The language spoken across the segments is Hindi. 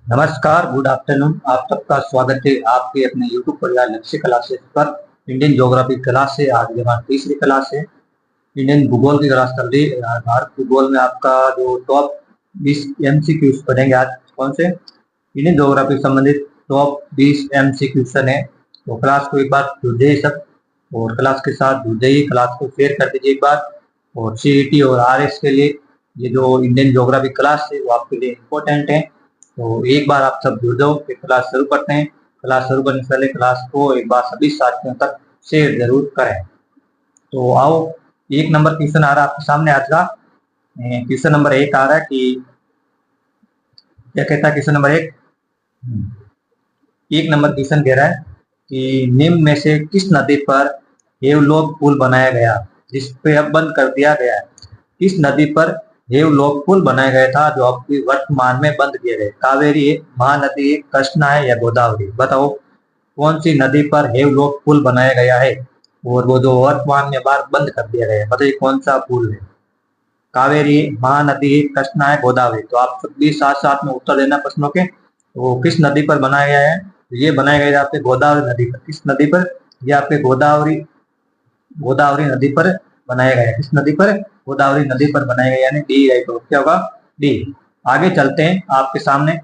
नमस्कार, गुड आफ्टरनून। आप सबका स्वागत है आपके अपने यूट्यूब परिवार लक्ष्य क्लासेस पर। इंडियन ज्योग्राफी क्लास है, आज हमारी तीसरी क्लास है। इंडियन भूगोल की क्लास चल रही है। भारत भूगोल में आपका जो टॉप 20 एमसीक्यूज पढ़ेंगे आज। कौन से? इंडियन ज्योग्राफी संबंधित टॉप 20 एमसी क्वेश्चन है। तो क्लास को एक बार जुड़ जाइए सब, और क्लास के साथ जुड़ जाइए, क्लास को शेयर कर दीजिए एक बार। और सीईटी और आरएस के लिए ये जो इंडियन ज्योग्राफी क्लास है वो आपके लिए इम्पोर्टेंट है। तो एक बार आप सब जुड़ जाओ, फिर क्लास शुरू करते हैं। क्लास शुरू करने से पहले क्लास को एक बार सभी साथियों तक शेयर जरूर करें। तो आओ, एक नंबर क्वेश्चन आ रहा है आपके सामने आज का। क्वेश्चन नंबर 1 आ रहा है कि क्या कहता है क्वेश्चन नंबर 1। एक नंबर क्वेश्चन कह रहा है कि निम्न में से किस नदी पर हेवलॉक पुल बनाया गया, जिसपे अब बंद कर दिया गया है। किस नदी पर हेवलॉक पुल बनाया गया था जो अब वर्तमान में बंद किया गया? कावेरी है, महानदी है, कृष्णा है या गोदावरी? बताओ कौन सी नदी पर हेवलॉक पुल बनाया गया है और वो जो वर्तमान में बार बंद कर दिया गया है? बताइए कौन सा पुल है? कावेरी, महानदी, कृष्णा है, गोदावरी? तो आप सब भी साथ साथ में उत्तर देना प्रश्नों के। तो किस नदी पर बनाया गया है? तो ये बनाया गया है आपके गोदावरी नदी पर। किस नदी पर? ये आपके गोदावरी गोदावरी नदी पर बनाया गया है। किस नदी पर? गोदावरी नदी पर बनाया गया, यानी डी राइट। तो क्या होगा? डी। आगे चलते हैं आपके सामने।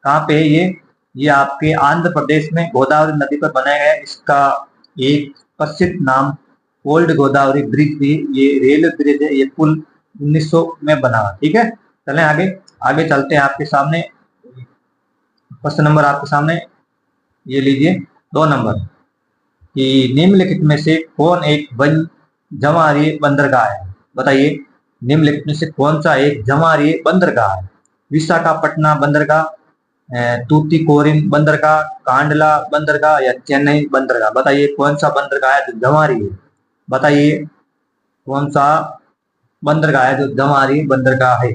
कहाँ पे है ये आपके आंध्र प्रदेश में गोदावरी नदी पर बनाया गया है। इसका एक प्रसिद्ध नाम ओल्ड गोदावरी ब्रिज भी, ये रेलवे ब्रिज है। ये पुल 1900 में बना। ठीक है, चलें आगे। आगे चलते हैं आपके सामने। क्वेश्चन नंबर आपके सामने ये लीजिए, 2 नंबर, कि निम्नलिखित में से कौन एक जमारी बंदरगाह है? बताइए निम्नलिखित में से कौन सा एक जमारी बंदरगाह है? विशाखापट्टनम बंदरगाह, तूतीकोरिन बंदरगाह, कांडला बंदरगाह या चेन्नई बंदरगाह? बताइए कौन सा बंदरगाह है जो जमारी है? बताइए कौन सा बंदरगाह है जो जमारी बंदरगाह है?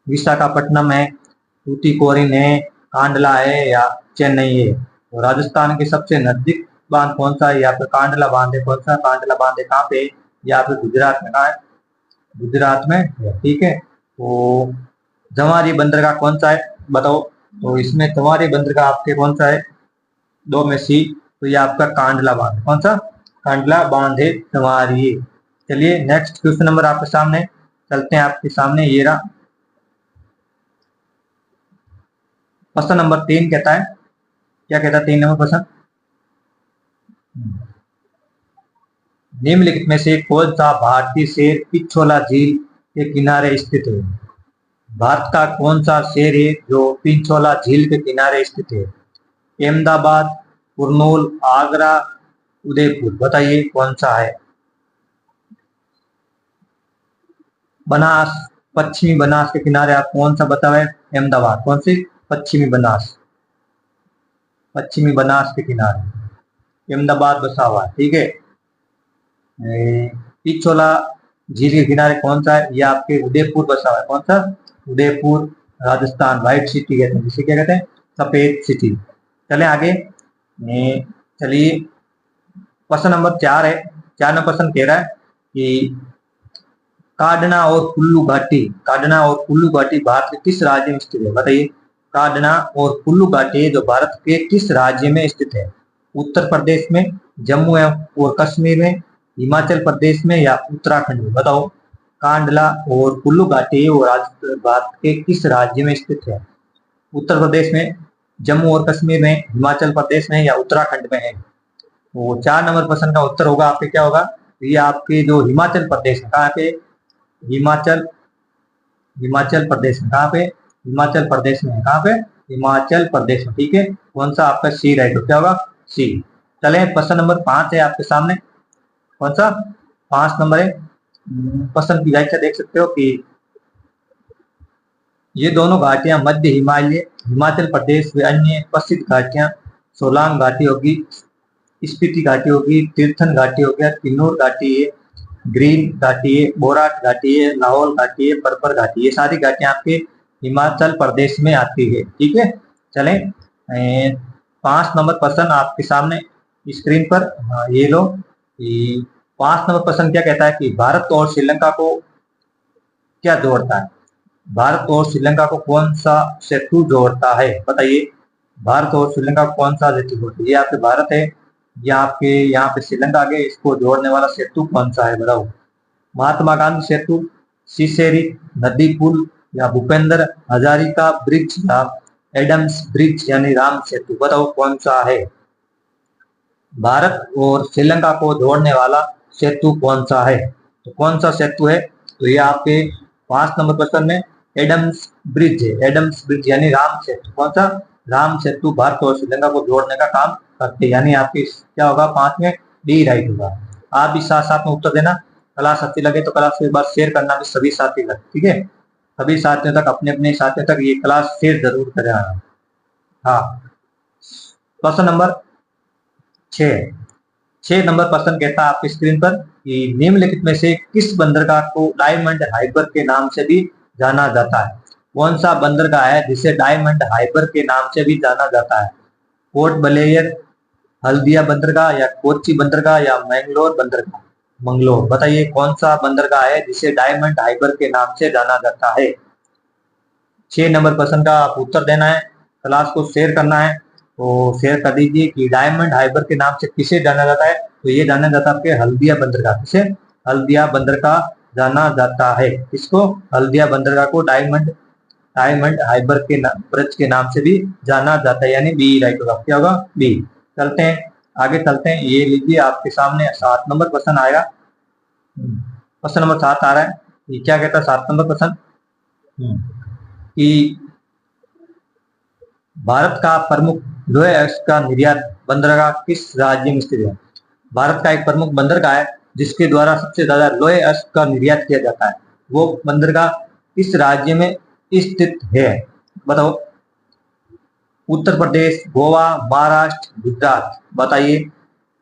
विशाखापट्टनम है, तूतीकोरिन है, कांडला है या चेन्नई है? तो राजस्थान के सबसे नजदीक बांध कौन सा है? यहाँ पे कांडला बांध है। कौन सा कांडला बांध है? कहाँ पे? यहाँ पे गुजरात में। कहाँ है? गुजरात में है। ठीक है, तो जमारी बंदरगाह कौन सा है बताओ? तो इसमें जमारी बंदरगाह आपके कौन सा है? 2 में सी। तो ये आपका कांडला बांध। कौन सा? कांडला बांध है जमारी। चलिए नेक्स्ट क्वेश्चन नंबर आपके सामने चलते हैं। आपके सामने ये रहा प्रश्न नंबर 3। कहता है, क्या कहता है 3 नंबर प्रश्न? निम्नलिखित में से कौन सा भारतीय शहर पिछोला झील के किनारे स्थित है? भारत का कौन सा शहर है जो पिछोला झील के किनारे स्थित है? अहमदाबाद, कुर्नूल, आगरा, उदयपुर? बताइए कौन सा है? बनास, पश्चिमी बनास के किनारे आप कौन सा बताओ? अहमदाबाद। कौन सी? पश्चिमी बनास। पश्चिमी बनास के किनारे अहमदाबाद बसा हुआ है। ठीक है, पिछोला झील के किनारे कौन सा है? ये आपके उदयपुर बसा हुआ है। कौन सा? उदयपुर, राजस्थान। व्हाइट सिटी कहते हैं जिसे, क्या कहते हैं? सफेद सिटी। चले आगे। चलिए प्रश्न नंबर 4 है। 4 नंबर प्रश्न कह रहा है कि काडना और कुल्लू घाटी भारत के किस राज्य में स्थित है? बताइए काडना और कुल्लू घाटी जो भारत के किस राज्य में स्थित है? उत्तर प्रदेश में, जम्मू और कश्मीर में, हिमाचल प्रदेश में या उत्तराखंड में? बताओ कांडला और कुल्लू घाटी वो भारत के किस राज्य में स्थित है? उत्तर प्रदेश में, जम्मू और कश्मीर में, हिमाचल प्रदेश में या उत्तराखंड में है? तो 4 नंबर प्रश्न का उत्तर होगा आपके क्या होगा? ये आपके जो हिमाचल प्रदेश है। कहाँ पे? हिमाचल हिमाचल प्रदेश में। कहाँ पे? हिमाचल प्रदेश में। कहाँ पे? हिमाचल प्रदेश में। ठीक है, कौन सा आपका सी राइट? क्या होगा? सी। चले प्रश्न नंबर 5 है आपके सामने। कौन सा? 5 नंबर है। प्रश्न की व्याख्या देख सकते हो कि ये दोनों घाटियां मध्य हिमाचल प्रदेश व अन्य प्रसिद्ध घाटियां सोलांग घाटी होगी, स्पीति घाटी होगी, तीर्थन घाटी हो गया, किन्नौर घाटी है, ग्रीन घाटी है, बोराट घाटी है, लाहौल घाटी है, पर्पर घाटी है। ये सारी घाटियां आपके हिमाचल प्रदेश में आती है। ठीक है, चलें 5 नंबर प्रश्न आपके सामने स्क्रीन पर। ये लो, 5 नंबर प्रश्न क्या कहता है कि भारत और श्रीलंका को क्या जोड़ता है? भारत और श्रीलंका को कौन सा सेतु जोड़ता है, बताइए। भारत और श्रीलंका को कौन सा सेतु जोड़ता है? ये आपके भारत है, ये आपके यहाँ पे श्रीलंका आ गए, इसको जोड़ने वाला सेतु कौन सा है, बताओ। महात्मा गांधी सेतु, सिसेरी नदी पुल, या भूपेंद्र हजारिका ब्रिज, या एडम्स ब्रिज यानी राम सेतु, बताओ कौन सा है। भारत और श्रीलंका को जोड़ने वाला सेतु कौन सा है, तो कौन सा सेतु है, तो ये आपके 5 नंबर क्वेश्चन में एडम्स ब्रिज है। एडम्स ब्रिज यानी राम सेतु, कौन सा, राम सेतु भारत और श्रीलंका को जोड़ने का काम करते हैं, यानी आपके क्या होगा 5 में डी राइट होगा। आप भी साथ साथ में उत्तर देना। क्लास अच्छी लगे तो क्लास को एक बार शेयर करना भी सभी साथी तक, ठीक है। सभी साथियों तक, अपने अपने साथियों तक ये क्लास शेयर जरूर करें। हाँ, क्वेश्चन नंबर 6 नंबर प्रश्न कहता है आपकी स्क्रीन पर कि निम्नलिखित में से किस बंदरगाह को डायमंड हार्बर के नाम से भी जाना जाता है। कौन सा बंदरगाह है जिसे डायमंड हार्बर के नाम से भी जाना जाता है। पोर्ट ब्लेयर, हल्दिया बंदरगाह, या कोच्चि बंदरगाह, या मैंगलोर बंदरगाह। मंगलोर, बताइए कौन सा बंदरगाह है जिसे डायमंड हार्बर के नाम से जाना जाता है। 6 नंबर प्रश्न का आप उत्तर देना है, क्लास को शेयर करना है, तो शेयर कर दीजिए कि डायमंड हार्बर के नाम से किसे जाना जाता है, तो ये जाना जाता है आपके हल्दिया बंदरगाह। किसे, हल्दिया बंदरगाह जाना जाता है। इसको, हल्दिया बंदरगाह को डायमंड डायमंड हार्बर के ब्रिज के नाम से भी जाना जाता है, यानी बी राइट होगा। क्या होगा, बी। चलते हैं आगे, चलते हैं। ये लीजिए आपके सामने 7 नंबर क्वेश्चन आएगा। क्वेश्चन नंबर 7 आ रहा है, ये क्या कहता है 7 नंबर क्वेश्चन कि भारत का प्रमुख लोहे अयस्क का निर्यात बंदरगाह किस राज्य में स्थित है। भारत का एक प्रमुख बंदरगाह है जिसके द्वारा सबसे ज्यादा लोहे अयस्क का निर्यात किया जाता है, वो बंदरगाह किस राज्य में स्थित है, बताओ। उत्तर प्रदेश, गोवा, महाराष्ट्र, गुजरात, बताइए।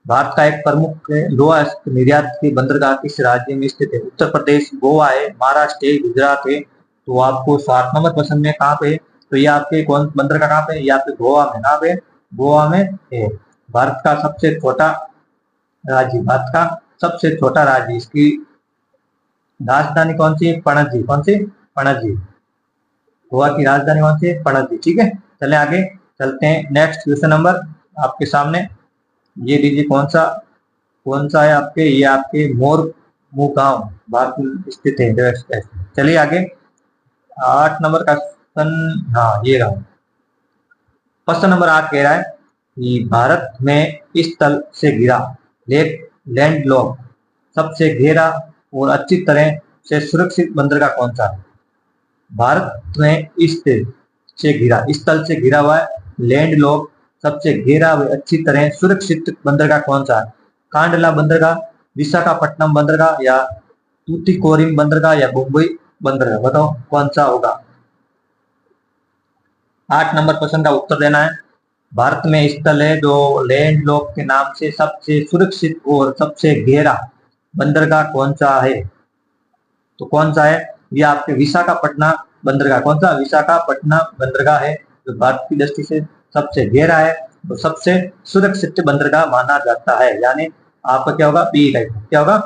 भारत का एक प्रमुख लोहा अयस्क निर्यात के बंदरगाह किस राज्य में स्थित है। उत्तर प्रदेश, गोवा है, महाराष्ट्र है, गुजरात है। तो आपको 7 नंबर क्वेश्चन में कहाँ पे, तो ये आपके कौन बंदरगाह कहाँ पे, ये आपके गोवा में, कहाँ पे, गोवा में है। भारत का सबसे छोटा राज्य, भारत का सबसे छोटा राज्य, इसकी राजधानी कौन सी है, पणजी। कौन सी, पणजी। गोवा की राजधानी कौन सी है, पणजी, ठीक है। चले आगे, चलते हैं नेक्स्ट क्वेश्चन नंबर आपके सामने। ये लीजिए कौन सा है आपके, ये आपके मोरमुगांव भारत में स्थित है। चलिए आगे, 8 नंबर का क्वेश्चन, हाँ ये रहा। क्वेश्चन नंबर 8 कह रहा है कि भारत में इस तल से घिरा लैंड लॉक सबसे गहरा और अच्छी तरह से सुरक्षित बंदरगाह कौन सा है। भारत में इस तल से घिरा हुआ है लैंड लॉक सबसे गहरा व अच्छी तरह सुरक्षित बंदरगाह कौन सा है। कांडला बंदरगाह, विशाखापट्टनम बंदरगाह, या तूतीकोरिन बंदरगाह, या मुंबई बंदरगाह, बताओ कौन सा होगा। 8 नंबर क्वेश्चन का उत्तर देना है। भारत में स्थल है जो लैंड लॉक के नाम से सबसे सुरक्षित और सबसे गहरा बंदरगाह कौन सा है, तो कौन सा है, ये आपके विशाखापट्टनम बंदरगाह। कौन सा, विशाखापट्टनम बंदरगाह है जो भारत की दृष्टि से सबसे गहरा है और सबसे सुरक्षित बंदरगाह माना जाता है, यानी आपका क्या होगा, बी राइट। क्या होगा,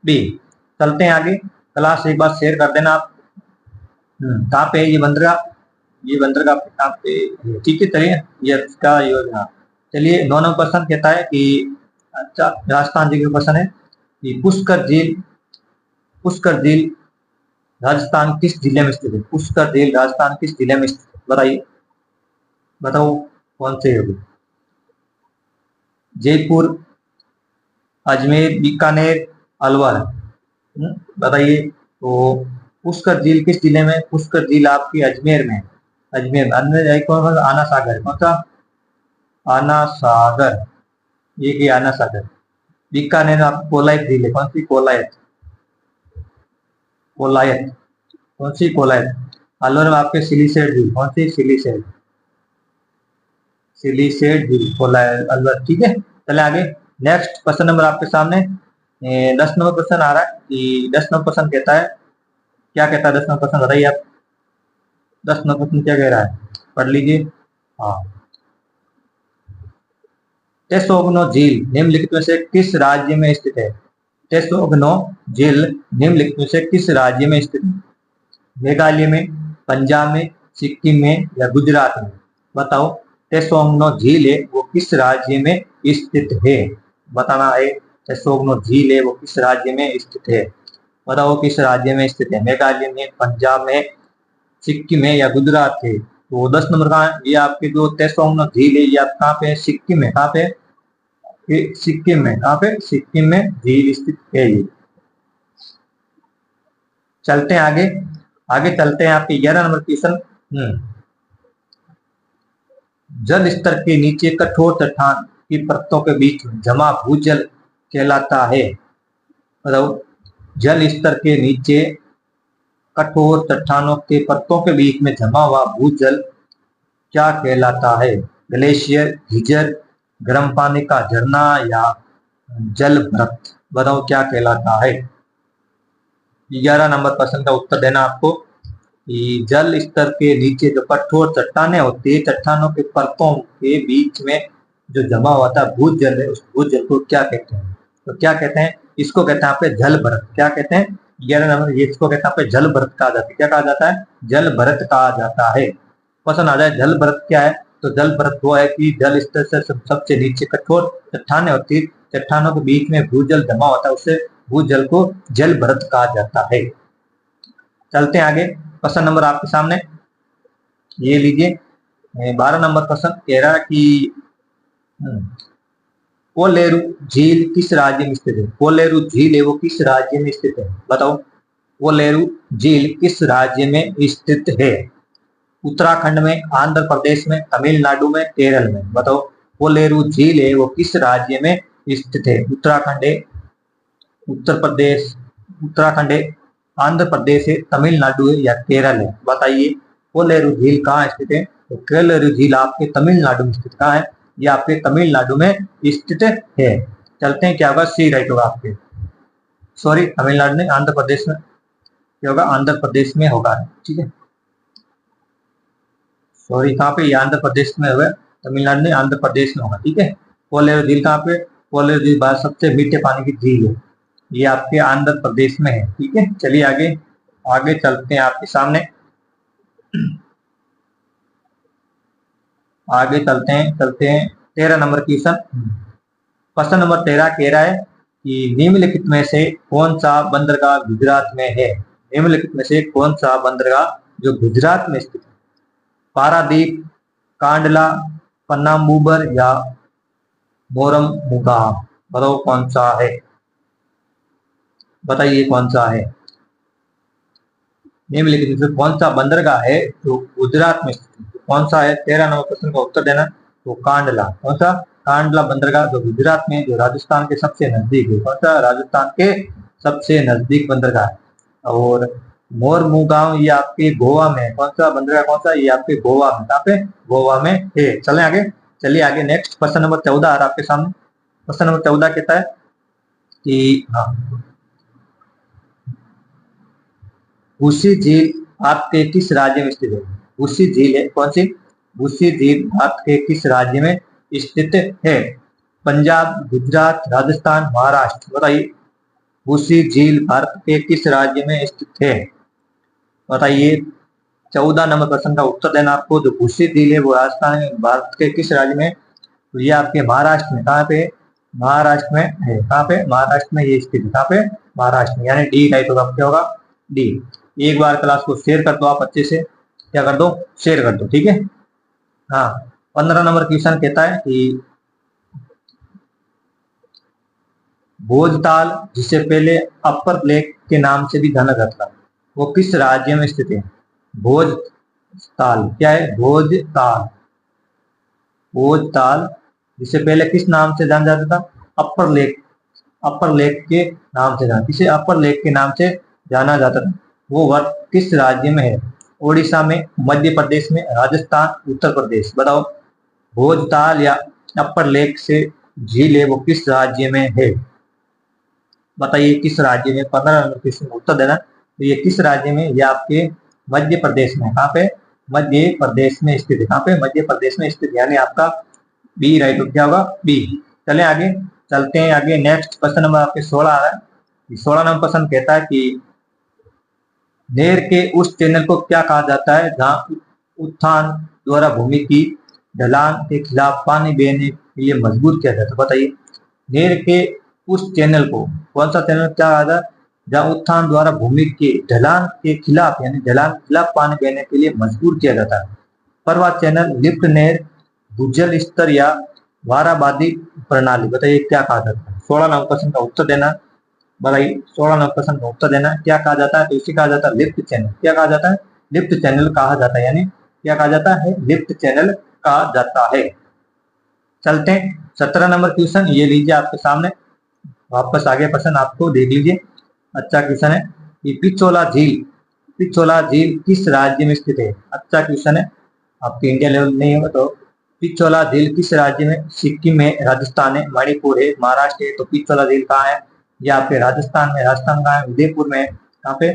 बी। चलते हैं आगे, क्लास एक बार शेयर कर देना आप। कहाँ पे है ये बंदरगाह, ये बंदरगाह कहाँ पे, ठीक है। चलिए ये इसका योजना, चलिए 9 नंबर क्वेश्चन कहता है कि, अच्छा राजस्थान जी का क्वेश्चन है कि पुष्कर झील राजस्थान किस जिले में स्थित है। पुष्कर झील राजस्थान किस जिले में स्थित है, बताइए, बताओ कौन से होगी। जयपुर, अजमेर, बीकानेर, अलवर, बताइए। तो पुष्कर झील किस जिले में, पुष्कर झील आपकी अजमेर में, अजमेर कौन सा, आना सागर। कौन सा, आना सागर, ये आना सागर। बीकानेर आप कोलायत झील है, कौन सी, कोलायत, कोलायत, कौन सी, कोलायत। अलवर में आपके सिलीसेट झील, कौन सी, सिलीसेट झील, कोलायत, अलवर, ठीक है। चले आगे, नेक्स्ट क्वेश्चन नंबर आपके सामने 10 नंबर क्वेश्चन आ रहा है कि 10 नंबर क्वेश्चन कहता है, क्या कहता है 10 नंबर क्वेश्चन, बताइए आप। 10 नंबर क्वेश्चन क्या कह रहा है, पढ़ लीजिए। हाँ, टेसोग्नो झील निम्नलिखित में से किस राज्य में स्थित है। टेसोग्नो झील निम्नलिखित में से किस राज्य में स्थित है। मेघालय में, पंजाब में, सिक्किम में या गुजरात में? बताओ। तेसोंगनो झील है वो किस राज्य में स्थित है? बताना है। तेसोंगनो झील है वो किस राज्य में स्थित है? बताओ किस राज्य में स्थित है? मेघालय में, पंजाब में, सिक्किम में या गुजरात है? तो 10 नंबर कहाँ है? ये आपके जो तेसोंगनो झील है ये आप कहाँ पे है? सिक्किम में। कहाँ पे? सिक्किम में। कहाँ पे? सिक्किम में झील स्थित है ये। चलते हैं आगे। आगे चलते हैं आपके 11 नंबर क्वेश्चन। जल स्तर के नीचे कठोर चट्टान की परतों के बीच जमा भूजल कहलाता है। मतलब जल स्तर के नीचे कठोर चट्टानों के परतों के बीच में जमा हुआ भूजल क्या कहलाता है? ग्लेशियर, गीजर, गर्म पानी का झरना या जल भरत? बताओ क्या कहलाता है? 11 नंबर प्रश्न का उत्तर देना आपको कि जल स्तर के नीचे जो कठोर चट्टाने होती है, चट्टानों के परतों के बीच में जो जमा हुआ था भूजल है, उस भूजल को क्या कहते हैं? तो क्या कहते हैं? इसको कहते हैं पे जल भरत। क्या कहते हैं? 11 नंबर ये इसको कहते हैं पे जल भरत कहा जाता है। क्या कहा जाता है? जल भरत कहा जाता है। क्वेश्चन आ जाए जल भरत क्या है? तो जल भरत वो है कि जल स्तर से सबसे नीचे कठोर चट्टाने होती है, चट्टानों के बीच में भूजल जमा होता है, उससे भूजल को जल भरत कहा जाता है। चलते हैं आगे। क्वेश्चन नंबर आपके सामने ये लीजिए। 12 नंबर क्वेश्चन कह रहा है कि कोलेरू झील किस राज्य में स्थित है? कोलेरू झील है वो किस राज्य में स्थित है? बताओ। कोलेरू झील किस राज्य में स्थित है? उत्तराखंड में, आंध्र प्रदेश में, तमिलनाडु में, केरल में? बताओ। कोलेरू झील है वो किस राज्य में स्थित है? उत्तराखंड है, उत्तर प्रदेश, उत्तराखंड है, आंध्र प्रदेश है, तमिलनाडु है या केरल है? बताइए कोलेरू झील कहाँ स्थित है? तो कोलेरू झील आपके तमिलनाडु में स्थित। कहाँ है? ये आपके तमिलनाडु में स्थित है। चलते हैं, क्या होगा? सी राइट होगा आपके। सॉरी, तमिलनाडु में, आंध्र प्रदेश में। क्या होगा? आंध्र प्रदेश में होगा। ठीक है, सॉरी, कहाँ पे? ये आंध्र प्रदेश में होगा, तमिलनाडु में, आंध्र प्रदेश में होगा। ठीक है। कोलेरू झील कहाँ पे? कोलेरू झील भारत सबसे मीठे पानी की झील है, ये आपके आंध्र प्रदेश में है। ठीक है, चलिए आगे। आगे चलते हैं आपके सामने। आगे चलते हैं 13 नंबर क्वेश्चन। क्वेश्चन नंबर 13 कह रहा है कि निम्नलिखित में से कौन सा बंदरगाह गुजरात में है? निम्नलिखित में से कौन सा बंदरगाह जो गुजरात में स्थित है? पारादीप, कांडला, पन्नाम्बुबर या मोरमुगाम? बताओ कौन सा है? बताइए कौन सा है? निम्नलिखित में से कौन सा बंदरगाह है जो गुजरात में स्थित है? कौन सा है? 13 नंबर प्रश्न का उत्तर देना। तो कांडला। कौन सा? कांडला बंदरगाह जो गुजरात में, जो राजस्थान के सबसे नजदीक है। कौन सा? राजस्थान के सबसे नजदीक बंदरगाह है। और मोरमुगांव ये आपके गोवा में। कौन सा बंदरगाह? कौन सा? ये आपके गोवा में। कहाँ पे? गोवा में है। चले आगे। चलिए आगे नेक्स्ट क्वेश्चन नंबर 14 आ रहा है आपके सामने। क्वेश्चन नंबर 14 कहता है कि भूसी झील भारत के किस राज्य में स्थित है? भूसी झील है कौन सी? भूसी झील भारत के किस राज्य में स्थित है? पंजाब, गुजरात, राजस्थान, महाराष्ट्र? बताइए भूसी झील भारत के किस राज्य में स्थित है? बताइए। 14 नंबर प्रश्न का उत्तर देना आपको। जो भूसी झील है वो राजस्थान में, भारत के किस राज्य में? तो ये आपके महाराष्ट्र में। कहाँ पे? महाराष्ट्र में है। कहाँ पे? महाराष्ट्र में ये स्थित है। कहाँ पे? महाराष्ट्र में। यानी डी राइट होगा। क्या होगा? डी। एक बार क्लास को शेयर कर दो आप अच्छे से। क्या कर दो? शेयर कर दो। ठीक है। हाँ। 15 नंबर क्वेश्चन कहता है कि भोजताल, जिसे पहले अपर लेक के नाम से भी जाना जाता था, वो किस राज्य में स्थित है? भोजताल। क्या है? भोजताल। भोजताल जिसे पहले किस नाम से जाना जाता था? अपर लेक। अपर लेक के नाम से जाना, किसे अपर लेक के नाम से जाना जाता था, वो वर्ग किस राज्य में है? ओडिशा में, मध्य प्रदेश में, राजस्थान, उत्तर प्रदेश? बताओ भोजताल या अपर लेक से झील है वो किस राज्य में है? बताइए किस राज्य में? 15 नंबर क्वेश्चन का उत्तर देना। तो ये किस राज्य में? ये आपके मध्य प्रदेश में। कहाँ पे? मध्य प्रदेश में स्थित है। कहाँ पे? मध्य प्रदेश में स्थित, यानी आपका बी राइट हो। क्या होगा? बी। चले आगे। चलते हैं आगे। नेक्स्ट क्वेश्चन नंबर आपके 16 आ रहा है। 16 नंबर क्वेश्चन कहता है कि नहर के उस चैनल को क्या कहा जाता है जहाँ उत्थान द्वारा भूमि की ढलान के खिलाफ पानी बहने के लिए मजबूर किया जाता है? बताइए, नहर के उस चैनल को कौन सा चैनल क्या कहा जाता है जहाँ उत्थान द्वारा भूमि के ढलान के खिलाफ यानी ढलान के खिलाफ पानी बहने के लिए मजबूर किया जाता है? परवा चैनल, लिफ्ट नहर, भूजल स्तर या वाराबादी प्रणाली? बताइए क्या कहा जाता है? 16 नंबर क्वेश्चन का उत्तर देना। बताइए 16 नंबर क्वेश्चन का उत्तर देना। क्या कहा जाता है? तो इसे कहा जाता है लिफ्ट चैनल। क्या कहा जाता है? लिफ्ट चैनल कहा जाता है, यानी क्या कहा जाता है? लिफ्ट चैनल कहा जाता है। चलते हैं 17 नंबर क्वेश्चन, ये लीजिए आपके सामने, वापस आगे प्रश्न आपको देख लीजिए। अच्छा क्वेश्चन है कि पिछोला झील किस राज्य में स्थित है? अच्छा क्वेश्चन है, आपके इंडिया लेवल नहीं होगा तो पिछोला झील किस राज्य में? सिक्किम है, राजस्थान है, मणिपुर है, महाराष्ट्र है। तो पिछोला झील कहाँ है? ये आपके राजस्थान में। राजस्थान कहाँ है? उदयपुर में है। कहाँ पे?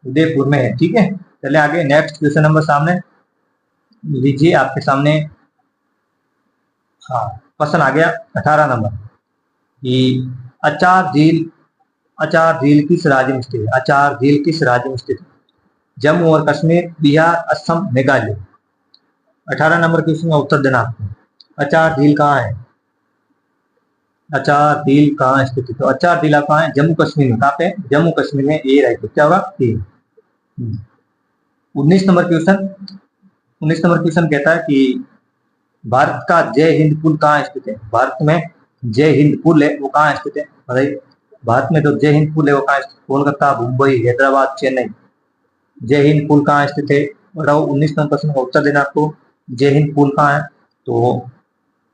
उदयपुर में है। ठीक है, चले आगे नेक्स्ट क्वेश्चन नंबर सामने लीजिए आपके सामने। हाँ, क्वेश्चन आ गया 18 नंबर कि अचार झील अचार झील किस राज्य में स्थित है? अचार झील किस राज्य में स्थित है? जम्मू और कश्मीर, बिहार, असम, मेघालय। 18 नंबर क्वेश्चन का उत्तर देना आपको। अचार झील कहाँ है? अचार झील कहाँ स्थित है? तो अचार झील कहाँ है? जम्मू कश्मीर में। कहाँ पे? जम्मू कश्मीर में। ये राइट, क्या होगा? 19 नंबर क्वेश्चन 19 नंबर क्वेश्चन कहता है कि भारत का जय हिंद पुल कहाँ स्थित है? भारत में जय हिंद पुल है वो कहाँ स्थित है? बताइए, भारत में जो जय हिंद पुल है वो कहाँ स्थित? कोलकाता, मुंबई, हैदराबाद, चेन्नई। जय हिंद पुल कहाँ स्थित है? बताओ, 19 नंबर क्वेश्चन का उत्तर देना आपको। जय हिंद पुल कहाँ है? तो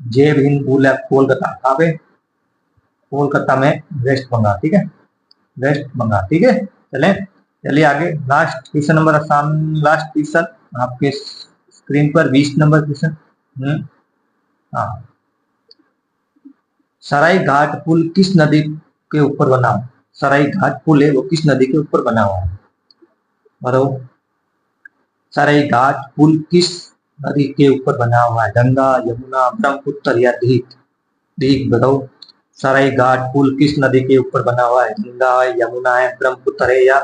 जय हिंद पुल है कोलकाता। कहाँ पे? कोलकाता में, वेस्ट बंगाल। ठीक है, वेस्ट बंगाल। ठीक है, चलिए आगे last question number last question आपके स्क्रीन पर 20 नंबर क्वेश्चन। हाँ, सराय घाट पुल किस नदी के ऊपर बना हुआ? सराय घाट पुल है वो किस नदी के ऊपर बना हुआ है? बताओ, सराय घाट पुल किस नदी के ऊपर बना हुआ है? गंगा, यमुना, ब्रह्मपुत्र या दीघ? दीघ बताओ, सराय घाट पुल किस नदी के ऊपर बना हुआ है? गंगा है, यमुना है, ब्रह्मपुत्र है या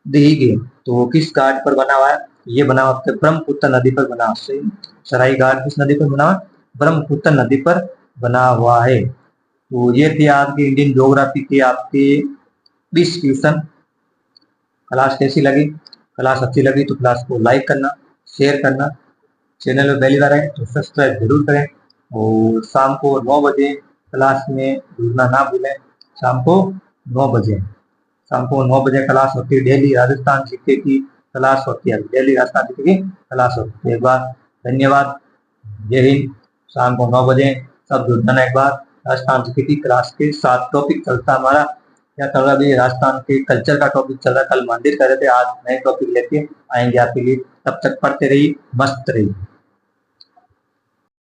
दीघ है? तो वो किस घाट पर बना हुआ है? ये बना हुआ है ब्रह्मपुत्र नदी पर बना हुआ है। सराय घाट किस नदी पर बना हुआ है? ब्रह्मपुत्र नदी पर बना हुआ है। तो ये थी आपकी इंडियन ज्योग्राफी के आपके 20 क्वेश्चन। क्लास कैसी लगी? क्लास अच्छी लगी तो क्लास को लाइक करना, शेयर करना, चैनल में पहली बार है तो सब्सक्राइब जरूर करें, और शाम को 9 बजे क्लास में जुड़ना ना भूलें। शाम को 9 बजे शाम को 9 बजे क्लास होती है। डेली राजस्थान जीके की क्लास होती है। डेली राजस्थान जीके की क्लास होती है। एक बार धन्यवाद, जय हिंद। शाम को 9 बजे सब जुड़ जाना। एक बार राजस्थान जीके की क्लास के साथ टॉपिक चलता हमारा क्या चल रहा है? अभी राजस्थान के कल्चर का टॉपिक चल रहा है। कल मंदिर कर रहे थे, आज नए टॉपिक लेके आएंगे आपके लिए। तब तक पढ़ते रहिए, मस्त रहिए।